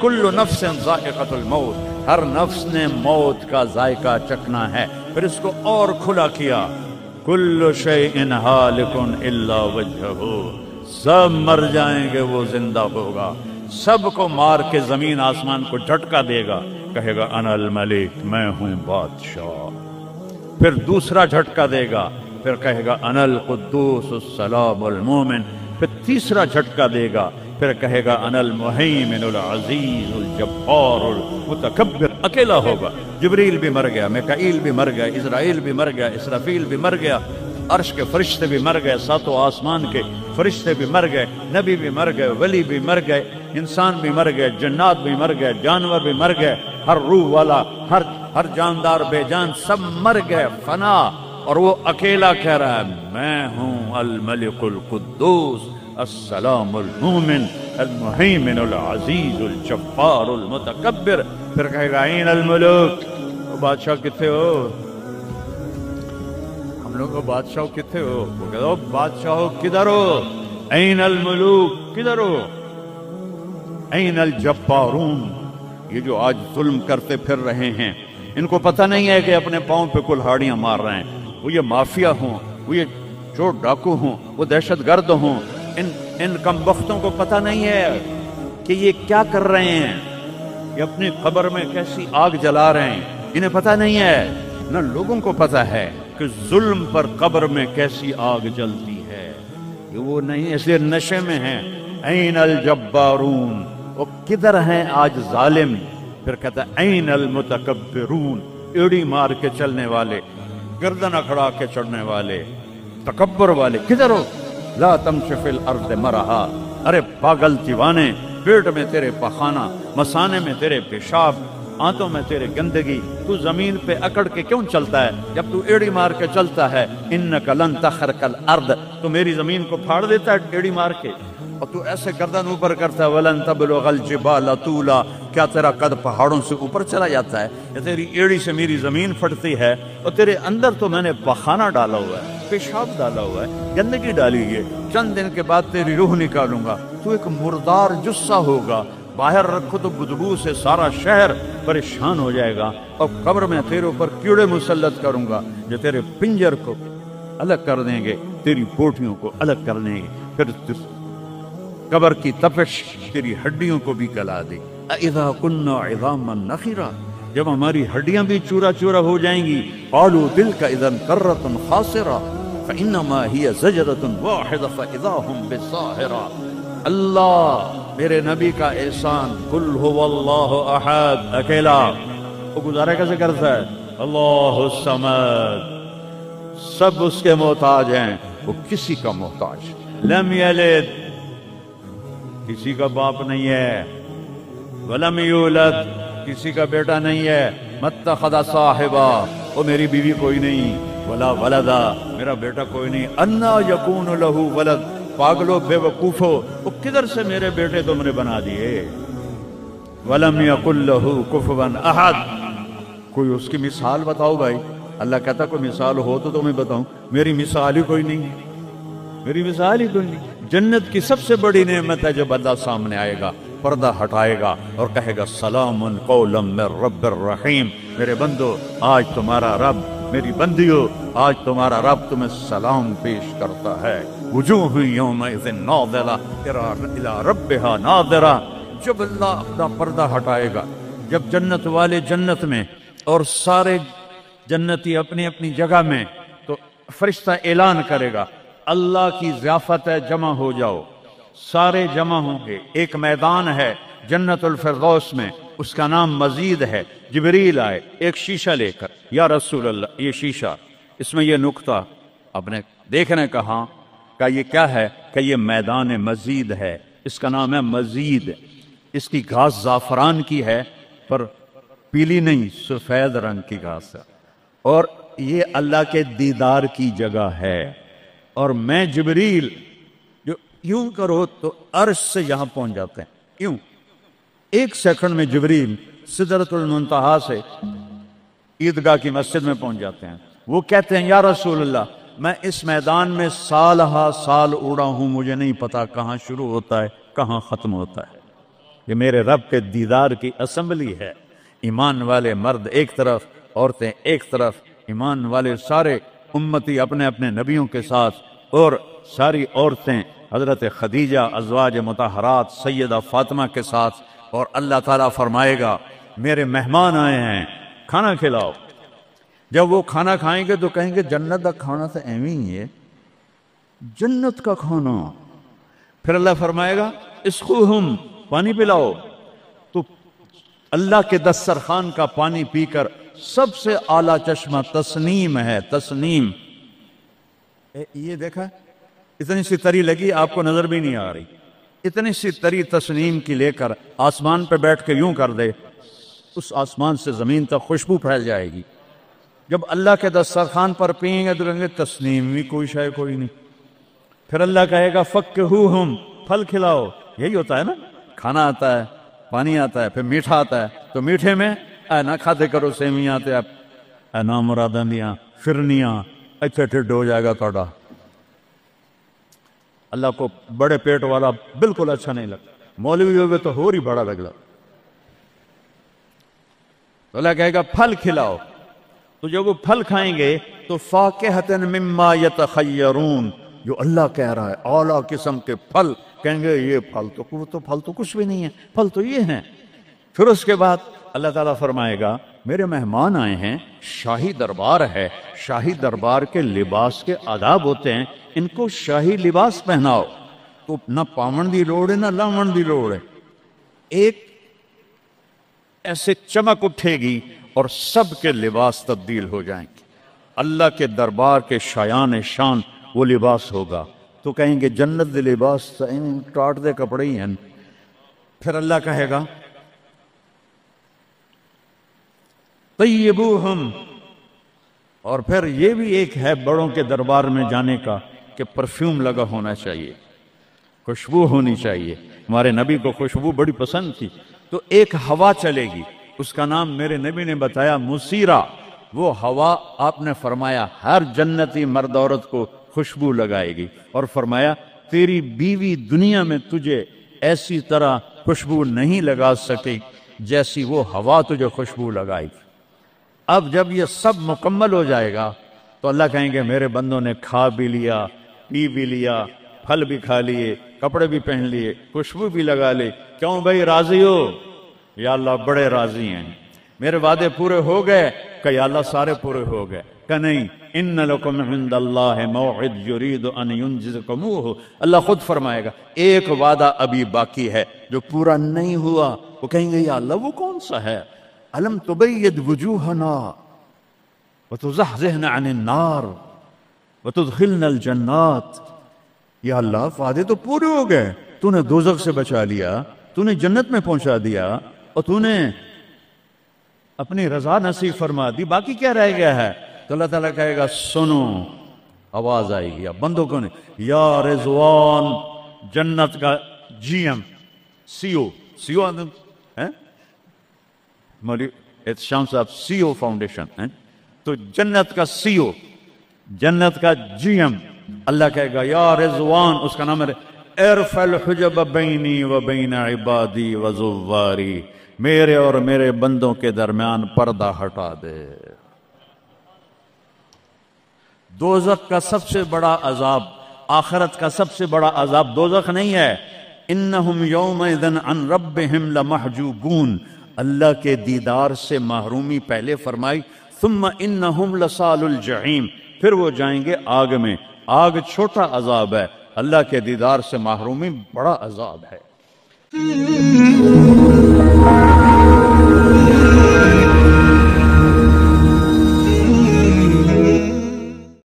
کل نفس ذائقۃ الموت، ہر نفس نے موت کا ذائقہ چکھنا ہے۔ پھر اس کو اور کھلا کیا، کل شیء ہالک الا وجہہ، سب مر جائیں گے وہ زندہ ہوگا، سب کو مار کے زمین آسمان کو جھٹکا دے گا، کہے گا انا الملک، میں ہوں بادشاہ۔ پھر دوسرا جھٹکا دے گا، پھر کہے گا انا القدوس السلام المومن، پھر تیسرا جھٹکا دے گا، پھر کہے گا انا المہیمن العزیز الجبار المتکبر۔ اکیلا ہوگا، جبریل بھی مر گیا، میکائیل بھی مر گیا، اسرائیل بھی مر گیا، اسرافیل بھی مر گیا، عرش کے فرشتے بھی مر گئے، ساتوں آسمان کے فرشتے بھی مر گئے، نبی بھی مر گئے، ولی بھی مر گئے، انسان بھی مر گئے، جنات بھی مر گئے، جانور بھی مر گئے، ہر روح والا، ہر جاندار بے جان سب مر گئے، فنا۔ اور وہ اکیلا کہہ رہا ہے میں ہوں الملک القدوس السلام المومن المہیمن العزیز الجبار المتکبر۔ پھر کہے گا این الملوک، بادشاہ کتنے ہو؟ ہم لوگ بادشاہ کتنے ہو؟ وہ کہتا ہو بادشاہ کدھر ہو؟ این الملوک، کدھر ہو؟ این الجبارون، یہ جو آج ظلم کرتے پھر رہے ہیں، ان کو پتہ نہیں ہے کہ اپنے پاؤں پہ کلہاڑیاں مار رہے ہیں، وہ یہ مافیا ہوں، وہ یہ چور ڈاکو ہوں، وہ دہشت گرد ہوں، ان کمبختوں کو پتہ نہیں ہے کہ یہ کیا کر رہے ہیں، یہ اپنی قبر میں کیسی آگ جلا رہے ہیں، انہیں پتہ نہیں ہے۔ نہ لوگوں کو پتہ ہے کہ ظلم پر قبر میں کیسی آگ جلتی ہے، یہ وہ نہیں، اس لیے نشے میں ہیں۔ این الجبارون، وہ کدھر ہیں آج ظالم؟ پھر کہتا ہے این المتکبرون، ایڑی مار کے چلنے والے، گردن اکھڑا کے چڑھنے والے، تکبر والے، کدھر ہو؟ لا تمشی فی الارض مرحا، ارے پاگل دیوانے، پیٹ میں تیرے پخانہ، مسانے میں تیرے پیشاب، آنتوں میں تیرے گندگی، تو زمین پہ اکڑ کے کیوں چلتا ہے جب تو ایڑی مار کے چلتا ہے؟ انک لن تخرق الارض، تو میری زمین کو پھاڑ دیتا ہے ایڑی مار کے، اور تو ایسے گردن اوپر کرتا ہے ولن تبلغ الجبال طولا، کیا تیرا قد پہاڑوں سے اوپر چلا جاتا ہے؟ یا تیری ایڑی سے میری زمین پھٹتی ہے؟ اور تیرے اندر تو میں نے پخانہ ڈالا ہوا ہے، پیشاب ڈالا ہوا ہے، گندگی ڈالی ہے، چند دن کے بعد تیری روح نکالوں گا، تو ایک مردار جثہ ہوگا، باہر رکھو تو بدبو سے سارا شہر پریشان ہو جائے گا، اور قبر میں تیرے اوپر کیڑے مسلط کروں گا جو تیرے پنجر کو الگ کر دیں گے، تیری بوٹیوں کو الگ کر دیں گے، پھر قبر کی تپش تیری ہڈیوں کو بھی گلا دے۔ اذا كنا عظاما نخرا، جب ہماری ہڈیاں بھی چورا چورا ہو جائیں گی، قالوا تلك اذا كرة خاسرة فانما هي زجرة واحدة فاذا هم بالساهرة۔ اللہ میرے نبی کا احسان، قل هو اللہ احد، اکیلا، وہ گزارا کیسے کرتا ہے؟ اللہ الصمد، سب اس کے محتاج ہیں، وہ کسی کا محتاج، لم یلد، کسی کا باپ نہیں ہے، ولم یولد، کسی کا بیٹا نہیں ہے، متخذ صاحبہ، وہ میری بیوی کوئی نہیں، ولا ولدا، میرا بیٹا کوئی نہیں، انا یکون لہ ولد، پاگلو بے وقوفو، وہ کدھر سے میرے بیٹے تم نے بنا دیے؟ ولم یکن لہ کفوا احد، کوئی اس کی مثال بتاؤ بھائی۔ اللہ کہتا کوئی مثال ہو تو تمہیں بتاؤں، میری مثال ہی کوئی نہیں، میری مثال ہی کوئی نہیں۔ جنت کی سب سے بڑی نعمت ہے جب اللہ سامنے آئے گا، پردہ ہٹائے گا اور کہے گا سلام قولا من رب الرحیم، میرے بندو آج تمہارا رب، میری بندیو آج تمہارا رب تمہیں سلام پیش کرتا ہے۔ وجوہ یومئذ ناظرہ الی ربہا ناظرہ، جب اللہ اپنا پردہ ہٹائے گا، جب جنت والے جنت میں اور سارے جنتی اپنی اپنی جگہ میں، تو فرشتہ اعلان کرے گا اللہ کی ضیافت ہے، جمع ہو جاؤ، سارے جمع ہوں گے، ایک میدان ہے جنت الفردوس میں، اس کا نام مزید ہے، جبریل آئے ایک شیشہ لے کر، یا رسول اللہ یہ شیشہ، اس میں یہ نقطہ آپ نے دیکھنے کہا کہ یہ کیا ہے؟ کہ یہ میدان مزید ہے، اس کا نام ہے مزید، اس کی گھاس زعفران کی ہے پر پیلی نہیں، سفید رنگ کی گھاس ہے، اور یہ اللہ کے دیدار کی جگہ ہے، اور میں جبریل جو یوں کرو تو عرش سے یہاں پہنچ جاتے ہیں، یوں ایک سیکنڈ میں جبریل سدرۃ المنتہا سے عیدگاہ کی مسجد میں پہنچ جاتے ہیں۔ وہ کہتے ہیں یا رسول اللہ میں اس میدان میں سال ہا سال اڑا ہوں، مجھے نہیں پتا کہاں شروع ہوتا ہے کہاں ختم ہوتا ہے، یہ میرے رب کے دیدار کی اسمبلی ہے. ایمان والے مرد ایک طرف، عورتیں ایک طرف، ایمان والے سارے امتی اپنے اپنے نبیوں کے ساتھ، اور ساری عورتیں حضرت خدیجہ ازواج مطہرات سیدہ فاطمہ کے ساتھ. اور اللہ تعالیٰ فرمائے گا میرے مہمان آئے ہیں، کھانا کھلاؤ. جب وہ کھانا کھائیں گے تو کہیں گے جنت کا کھانا تو ایویں ہی ہے، جنت کا کھانا. پھر اللہ فرمائے گا اسقوہم، پانی پلاؤ. تو اللہ کے دسترخوان کا پانی پی کر سب سے اعلیٰ چشمہ تسنیم ہے. تسنیم یہ دیکھا، اتنی سی تری لگی، آپ کو نظر بھی نہیں آ رہی. اتنی سی تری تسنیم کی لے کر آسمان پہ بیٹھ کے یوں کر دے، اس آسمان سے زمین تک خوشبو پھیل جائے گی. جب اللہ کے دسترخوان پر پئیں گے تو کہیں گے تسنیم بھی کوئی شے کوئی نہیں. پھر اللہ کہے گا فکہوہم، پھل کھلاؤ. یہی ہوتا ہے نا، کھانا آتا ہے، پانی آتا ہے، پھر میٹھا آتا ہے. تو میٹھے میں اے نہ کھاتے کرو سیویاں تے اے نا مراداں دیاں فرنیاں، ایتھے ٹھڈ ہو جائے گا تہاڈا. اللہ کو بڑے پیٹ والا بالکل اچھا نہیں لگتا. مولوی ہوئے تو ہی بڑا لگتا. تو اللہ کہے گا پھل کھلاؤ. تو جب وہ پھل کھائیں گے تو فاکہۃ مما یتخیرون، جو اللہ کہہ رہا ہے اعلیٰ قسم کے پھل، کہیں گے یہ پھل تو کچھ بھی نہیں ہے، پھل تو یہ ہیں. پھر اس کے بعد اللہ تعالیٰ فرمائے گا میرے مہمان آئے ہیں، شاہی دربار ہے، شاہی دربار کے لباس کے آداب ہوتے ہیں، ان کو شاہی لباس پہناؤ. تو نہ پاون دی لوڑ ہے نہ لاون دی لوڑ ہے. ایک ایسے چمک اٹھے گی اور سب کے لباس تبدیل ہو جائیں گے. اللہ کے دربار کے شایان شان وہ لباس ہوگا. تو کہیں گے جنت دے لباس ٹاٹ دے کپڑے ہی ہیں. پھر اللہ کہے گا طیبوہم. اور پھر یہ بھی ایک ہے بڑوں کے دربار میں جانے کا کہ پرفیوم لگا ہونا چاہیے، خوشبو ہونی چاہیے. ہمارے نبی کو خوشبو بڑی پسند تھی. تو ایک ہوا چلے گی، اس کا نام میرے نبی نے بتایا مسیرہ. وہ ہوا آپ نے فرمایا ہر جنتی مرد عورت کو خوشبو لگائے گی، اور فرمایا تیری بیوی دنیا میں تجھے ایسی طرح خوشبو نہیں لگا سکے جیسی وہ ہوا تجھے خوشبو لگائے گی. اب جب یہ سب مکمل ہو جائے گا تو اللہ کہیں گے میرے بندوں نے کھا بھی لیا، پی بھی لیا، پھل بھی کھا لیے، کپڑے بھی پہن لیے، خوشبو بھی لگا لے. کیوں بھائی راضی ہو؟ یا اللہ بڑے راضی ہیں. میرے وعدے پورے ہو گئے کہ یا اللہ سارے پورے ہو گئے کہ نہیں؟ ان لکم عند اللہ موعد یرید ان ینجزکموہ. اللہ خود فرمائے گا ایک وعدہ ابھی باقی ہے جو پورا نہیں ہوا. وہ کہیں گے یا اللہ وہ کون سا ہے؟ الم تبید وجوہنا وتزحزحنا عن النار وتدخلنا الجنات. یا اللہ وعدے تو پورے ہو گئے، تو نے دوزخ سے بچا لیا، تو نے جنت میں پہنچا دیا، اور تو نے اپنی رضا نصیب فرما دی، باقی کیا رہ گیا ہے؟ تو اللہ تعالیٰ کہے گا سنو، آواز آئے گی. بندوں کو نہیں، یا رضوان، جنت کا جی ایم سی او مولوی احتشام صاحب سی او فاؤنڈیشن، تو جنت کا سی او، جنت کا جی ایم. اللہ کہے گا یا رضوان، اس کا نام ہے ارفع الحجب بینی و بین عبادی و زواری، میرے اور میرے بندوں کے درمیان پردہ ہٹا دے. دوزخ کا سب سے بڑا عذاب، آخرت کا سب سے بڑا عذاب دوزخ نہیں ہے. انہم یومئذ عن ربہم لمحجوبون، اللہ کے دیدار سے محرومی پہلے فرمائی. ثم انہم لصال الجحیم، پھر وہ جائیں گے آگ میں. آگ چھوٹا عذاب ہے، اللہ کے دیدار سے محرومی بڑا عذاب ہے.